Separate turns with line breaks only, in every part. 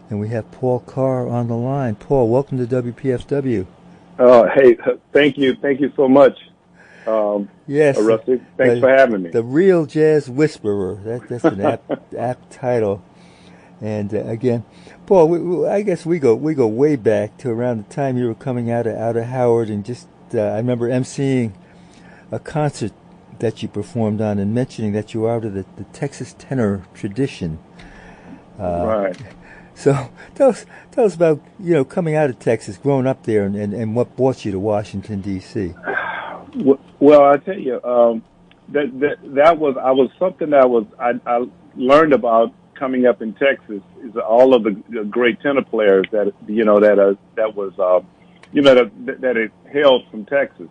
and we have Paul Carr on the line. Paul, welcome to WPFW.
Hey, thank you so much.
Yes,
Rusty, thanks for having me.
The real jazz whisperer. That's an apt title. And again, Paul, I guess we go way back to around the time you were coming out of Howard, and just I remember emceeing a concert that you performed on, and mentioning that you are out of the Texas tenor tradition.
Right.
So tell us about coming out of Texas, growing up there, and what brought you to Washington D.C.
Well, I tell you, that was something that I learned about coming up in Texas, is all of the great tenor players that it hailed from Texas,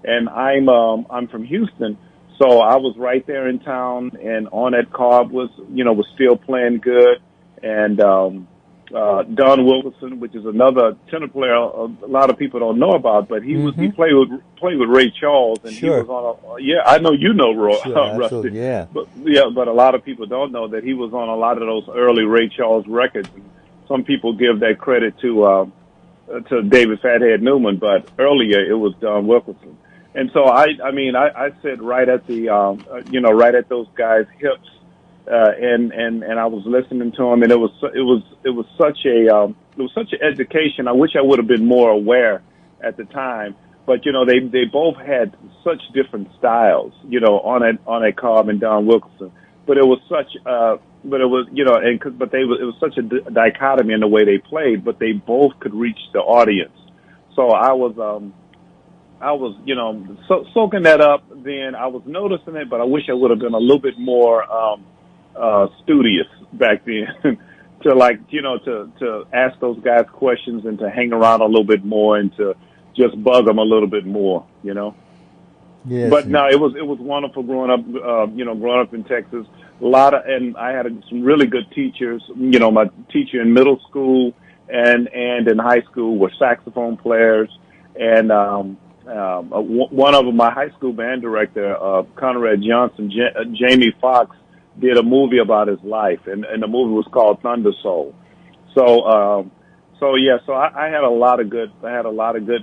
and I'm from Houston, so I was right there in town, and Ornette Cobb was still playing good, and Don Wilkerson, which is another tenor player a lot of people don't know about, but he played with Ray Charles, and
Sure.
he was on I know Rusty,
yeah,
but a lot of people don't know that he was on a lot of those early Ray Charles records. And some people give that credit to David Fathead Newman, but earlier it was Don Wilkerson. And so I sit right at the right at those guys' hips. And I was listening to him, and it was such an education. I wish I would have been more aware at the time, but they both had such different styles, Ornette Cobb and Don Wilkerson. But it was such it was such a dichotomy in the way they played, but they both could reach the audience. So I was soaking that up. Then I was noticing it, but I wish I would have been a little bit more studious back then to ask those guys questions and to hang around a little bit more and to just bug them a little bit more,
Yes,
but no, it was wonderful growing up in Texas. And I had some really good teachers. My teacher in middle school and in high school were saxophone players, and one of them, my high school band director, Conrad Johnson, Jamie Foxx, did a movie about his life, and the movie was called Thunder Soul. So I had a lot of good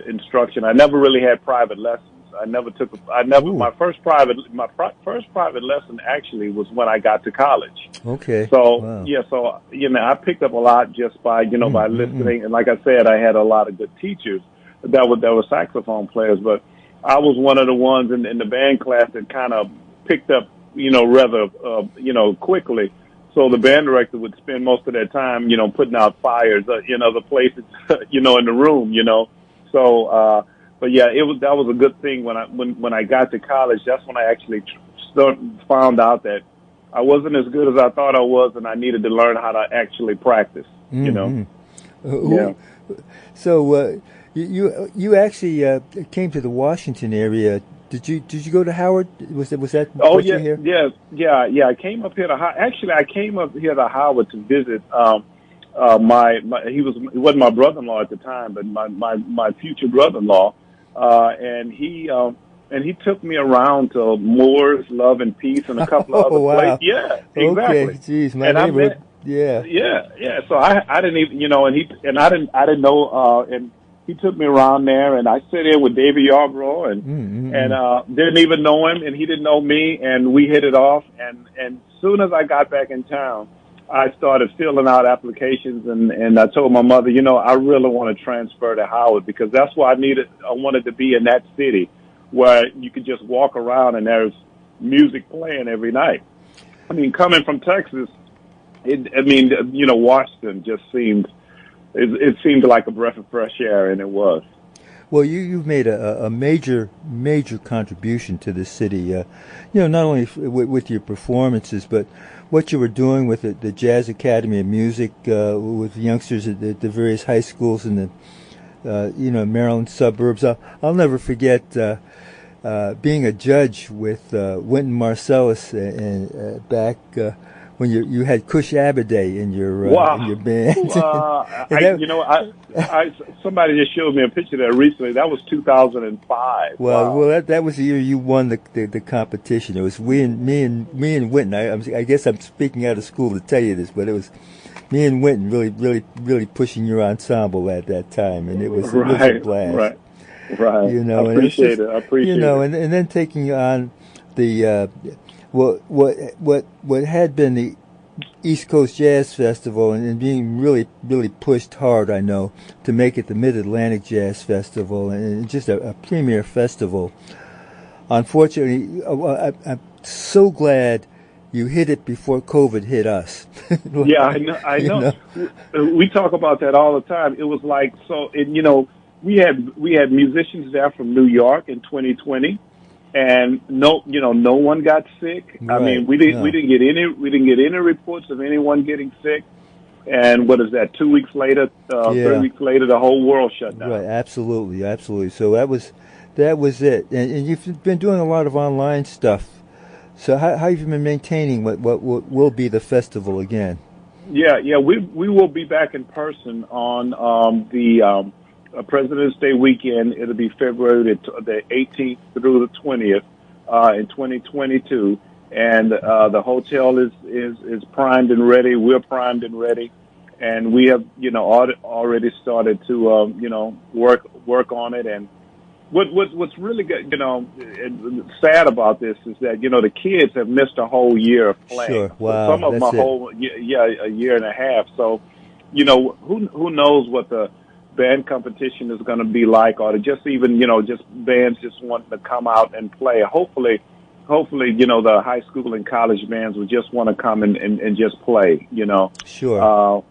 instruction. I never really had private lessons. My first private lesson actually was when I got to college.
Okay.
So
wow.
I picked up a lot just by by listening, and like I said, I had a lot of good teachers that were saxophone players, but I was one of the ones in the band class that kind of picked up rather quickly. So the band director would spend most of their time, putting out fires, in other places, in the room, So, but yeah, that was a good thing when I got to college. That's when I actually found out that I wasn't as good as I thought I was, and I needed to learn how to actually practice, Yeah.
So, you actually came to the Washington area. Did you go to Howard? Was that?
Oh
yeah,
yeah. I came up here to I came up here to Howard to visit. He wasn't my brother-in-law at the time, but my future brother-in-law, and he took me around to Moore's, Love and Peace, and a couple of other
wow.
places. Yeah, exactly.
Okay, geez, my neighborhood.
Yeah. So I didn't even, I didn't know, and he took me around there, and I sat in with David Yarbrough, and didn't even know him, and he didn't know me, and we hit it off. And soon as I got back in town, I started filling out applications, and I told my mother, I really want to transfer to Howard, because that's why I wanted to be in that city where you could just walk around and there's music playing every night. I mean, coming from Texas, Washington just seemed like a breath of fresh air, and it was.
Well, you've made a major contribution to the city. Not only with your performances, but what you were doing with the Jazz Academy of Music with youngsters at the various high schools in the Maryland suburbs. I'll never forget being a judge with Wynton Marsalis back when you had Cush Abiday in your band.
Somebody just showed me a picture of that recently. That was 2005.
Well, that was the year you won the competition. It was me and Wynton. I guess I'm speaking out of school to tell you this, but it was me and Winton really pushing your ensemble at that time, and it was a blast.
Right.
You know,
I appreciate it.
You know, and then taking on the what had been the East Coast Jazz Festival and being really pushed hard, I know, to make it the Mid-Atlantic Jazz Festival and just a premier festival. Unfortunately, I'm so glad you hit it before COVID hit us.
Yeah, I know. We talk about that all the time. It was like, you know, we had musicians there from New York in 2020. And no one got sick.
Right.
I mean, we didn't get any reports of anyone getting sick. And what is that? 2 weeks later, 3 weeks later, the whole world shut down.
Right, absolutely. So that was it. And you've been doing a lot of online stuff. So how have you been maintaining what will be the festival again?
Yeah, we will be back in person on the President's Day weekend. It'll be February the 18th through the 20th in 2022, and the hotel is primed and ready. We're primed and ready, and we have already started to work on it. And what's really good, sad about this is that the kids have missed a whole year of playing.
Sure, wow,
some of them a year and a half. So who knows what the band competition is going to be like, or to just even just bands just wanting to come out and play. Hopefully the high school and college bands will just want to come and just play.
Sure.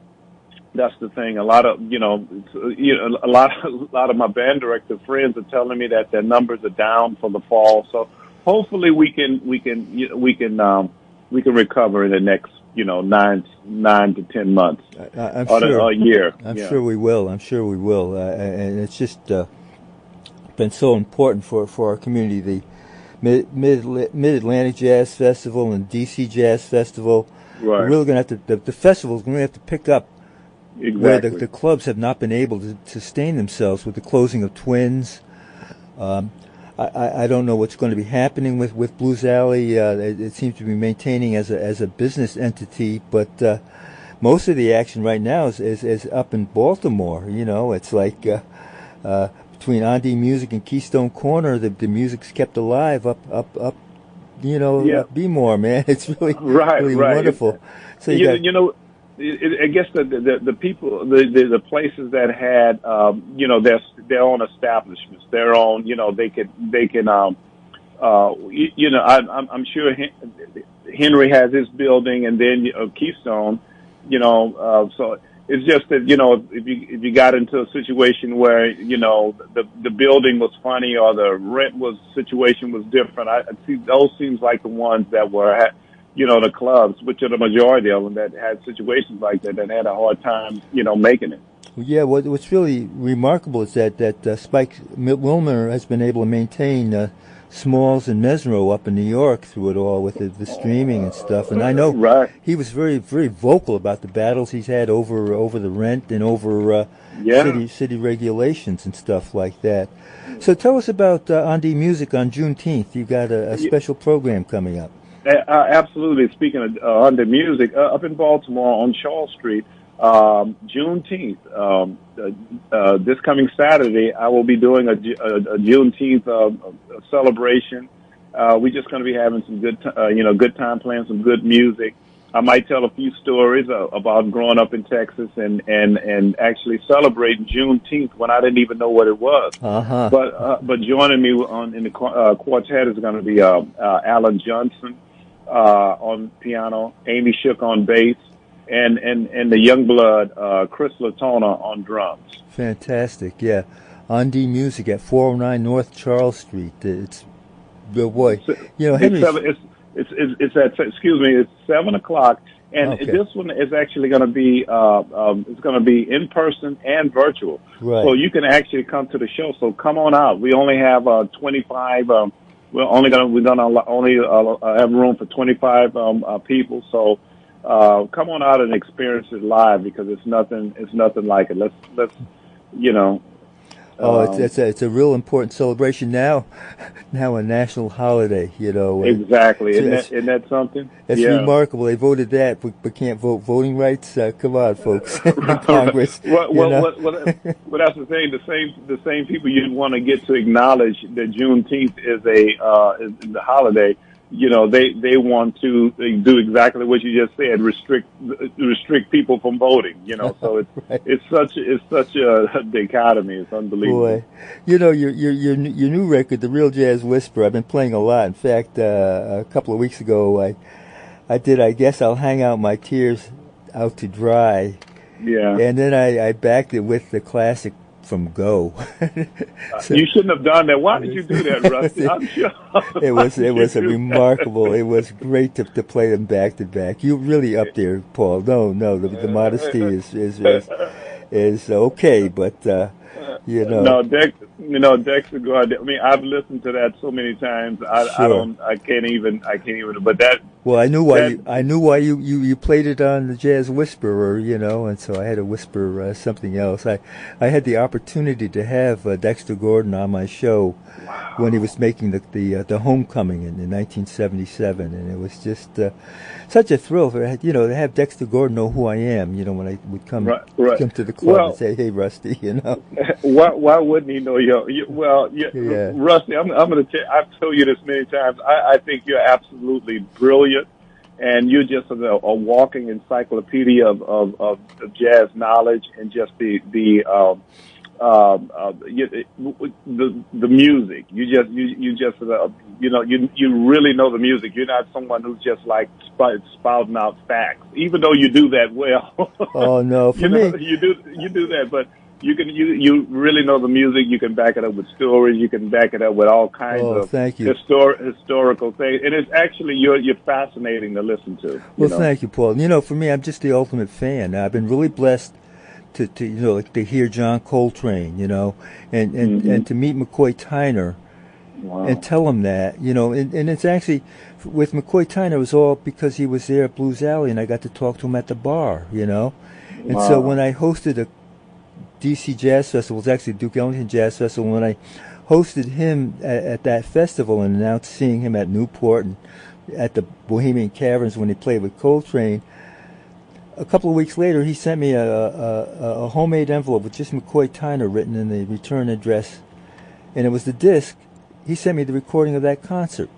That's the thing. A lot of a lot of my band director friends are telling me that their numbers are down for the fall. So hopefully we can recover in the next 9 to 10 months.
I'm sure.
A year.
I'm sure we will. And it's just been so important for our community. The Mid-Atlantic Jazz Festival and DC Jazz Festival.
Right.
We're really going to have to. The festivals going to have to pick up
exactly
where the clubs have not been able to sustain themselves with the closing of Twins. I don't know what's going to be happening with Blues Alley. It seems to be maintaining as a business entity, but most of the action right now is up in Baltimore. It's like between An Die Musik and Keystone Corner, the music's kept alive up. Be-more, man. It's really wonderful. So
I guess the people, the places that had, their own establishments, their own, they can, I'm sure Henry has his building, and then Keystone, so it's just that, if you got into a situation where, the building was funny or the rent situation was different, I see those seems like the ones that were the clubs, which are the majority of them that had situations like that had a hard time, making it.
Yeah, what's really remarkable is that Spike Wilmer has been able to maintain Smalls and Mesro up in New York through it all with the streaming and stuff. And I know he was very, very vocal about the battles he's had over the rent and over city regulations and stuff like that. So tell us about An Die Musik on Juneteenth. You've got a special program coming up.
Absolutely. Speaking of An Die Musik, up in Baltimore on Charles Street, Juneteenth. This coming Saturday, I will be doing a Juneteenth celebration. We're just going to be having some good time playing some good music. I might tell a few stories about growing up in Texas and actually celebrating Juneteenth when I didn't even know what it was.
Uh-huh.
But joining me in the quartet is going to be Alan Johnson on piano, Amy Shook on bass, and the young blood Chris Latona on drums.
Fantastic, yeah. An Die Musik at 409 North Charles Street. It's boy, Henry. It's at it's 7:00, and this one is actually going to be it's going to be in person and virtual. Right.
So you can actually come to the show. So come on out. We only have 25. We're only have room for 25 people. So come on out and experience it live because it's nothing like it. Let's
Oh, it's a real important celebration now, now a national holiday.
Exactly. Isn't that something?
It's remarkable. They voted that, but can't vote voting rights. Come on, folks, in Congress.
Well, that's the thing. The same people you want to get to acknowledge that Juneteenth is is the holiday. They want to do exactly what you just said, restrict people from voting, so
Right.
it's such a dichotomy. It's unbelievable.
Boy, your new record, The Real Jazz Whisperer, I've been playing a lot. In fact, a couple of weeks ago, I did, I guess I'll hang out my tears out to dry.
Yeah.
And then I backed it with the classic from Go. So,
you shouldn't have done that. Why did you do that, Rusty? I'm sure.
It was a remarkable. It was great to play them back to back. You really up there, Paul. No, the modesty is okay, but
No, Dexter Gordon. I mean, I've listened to that so many times. I can't even. But that.
Well, I knew why you played it on the Jazz Whisperer, and so I had to whisper something else. I had the opportunity to have Dexter Gordon on my show when he was making the Homecoming in 1977, and it was just such a thrill for to have Dexter Gordon know who I am. When I would come to the club and say, "Hey, Rusty,"
Why wouldn't he know Rusty? I'm going to. I've told you this many times. I think you're absolutely brilliant. And you're just a walking encyclopedia of jazz knowledge, and just the music. You really know the music. You're not someone who's just like spouting out facts, even though you do that well.
Oh no, for me,
you do that, but. You really know the music. You can back it up with stories. You can back it up with all kinds of historical things. And it's actually you're fascinating to listen to.
Well, thank you, Paul. For me, I'm just the ultimate fan. I've been really blessed to hear John Coltrane, and to meet McCoy Tyner.
Wow.
And tell him that, and it's actually with McCoy Tyner, it was all because he was there at Blues Alley, and I got to talk to him at the bar, And so when I hosted a DC Jazz Festival, it was actually Duke Ellington Jazz Festival. When I hosted him at that festival and announced seeing him at Newport and at the Bohemian Caverns when he played with Coltrane, a couple of weeks later he sent me a homemade envelope with just McCoy Tyner written in the return address, and it was the disc. He sent me the recording of that concert.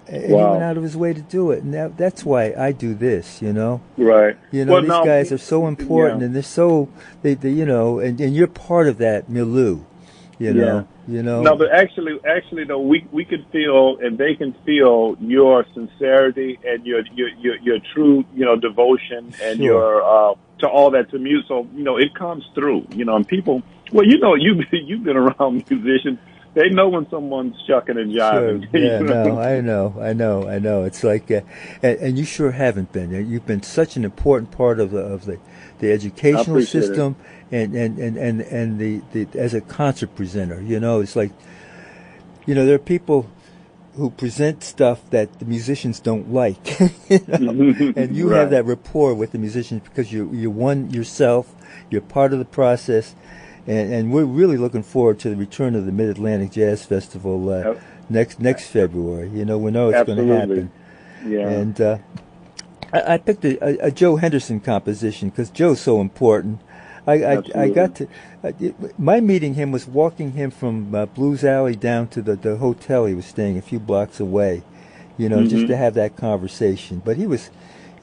And he went out of his way to do it, and that's why I do this,
Right.
These guys are so important, and they're so they and you're part of that milieu, No,
but actually, though, we can feel, and they can feel your sincerity and your true, devotion and your to all that to music. So it comes through, and people. Well, you've been around musicians. They know when someone's shucking and jiving.
Sure. Yeah, no, I know. It's like, and you sure haven't been. You've been such an important part of the educational system, and the as a concert presenter. It's like, there are people who present stuff that the musicians don't like, and you have that rapport with the musicians because you're one yourself. You're part of the process. And we're really looking forward to the return of the Mid-Atlantic Jazz Festival next February. We know it's going to happen.
Yeah.
And I picked a Joe Henderson composition because Joe's so important. I got to my meeting him was walking him from Blues Alley down to the hotel he was staying a few blocks away. Just to have that conversation. But he was,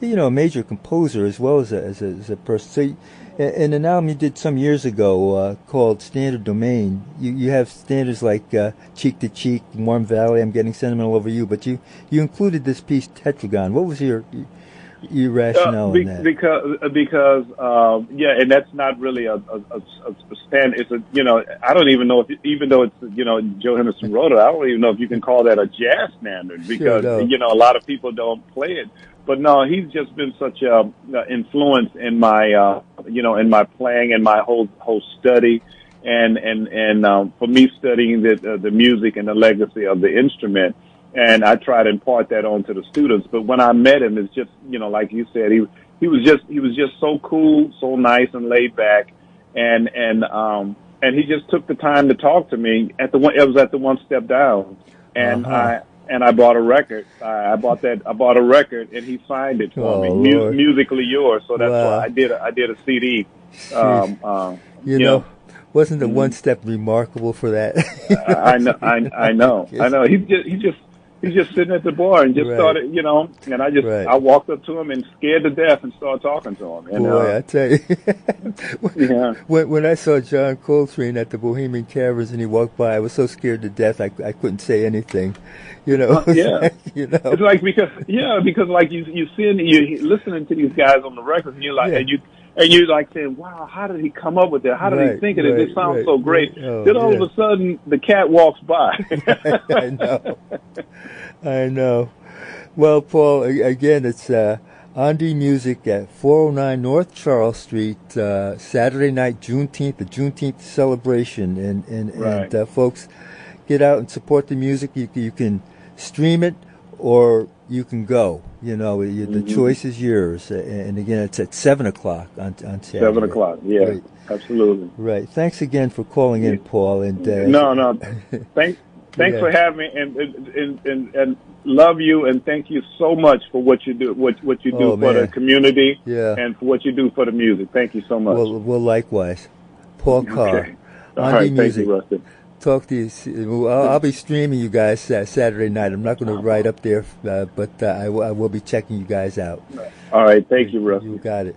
a major composer as well as a person. So. In an album you did some years ago called Standard Domain, you have standards like Cheek to Cheek, Warm Valley, I'm Getting Sentimental Over You, but you included this piece, Tetragon. What was your rationale in that?
Because and that's not really a stand. It's I don't even know if, even though it's Joe Henderson wrote it, I don't even know if you can call that a jazz standard because a lot of people don't play it. But no, he's just been such a influence in my in my playing and my whole study, and for me studying the music and the legacy of the instrument, and I try to impart that on to the students. But when I met him, it's just like you said, he was just so cool, so nice and laid back, and and he just took the time to talk to me at the one. It was at the One Step Down, and I bought a record. I bought a record, and he signed it for me. Musically Yours. So that's why I did a CD.
You know, wasn't the One Step remarkable for that?
I know. He's just sitting at the bar and just started, and I walked up to him and scared to death and started talking to him. And,
Boy, I tell you, when I saw John Coltrane at the Bohemian Caverns and he walked by, I was so scared to death I couldn't say anything. It's like because like you're listening to these guys on the records and you're like and you're like saying, wow, how did he come up with that? How did he think of it? This sounds so great. Then all of a sudden, the cat walks by. I know. Well, Paul, again, it's An Die Musik at 409 North Charles Street, Saturday night, Juneteenth, the Juneteenth celebration. And folks, get out and support the music. You can stream it or you can go. The choice is yours. And again, it's at 7 o'clock on Saturday.
7 o'clock, yeah, absolutely.
Right. Thanks again for calling in, Paul. And
no. Thanks for having me, and love you, and thank you so much for what you do, what you do for the community, and for what you do for the music. Thank you so much.
Well, likewise. Paul Carr,
okay. All right,
Music.
Thank you, Rustin.
Talk to you. I'll be streaming you guys Saturday night. I'm not going to write up there, but I will be checking you guys out.
All right. Thank you, Rustin.
You got it.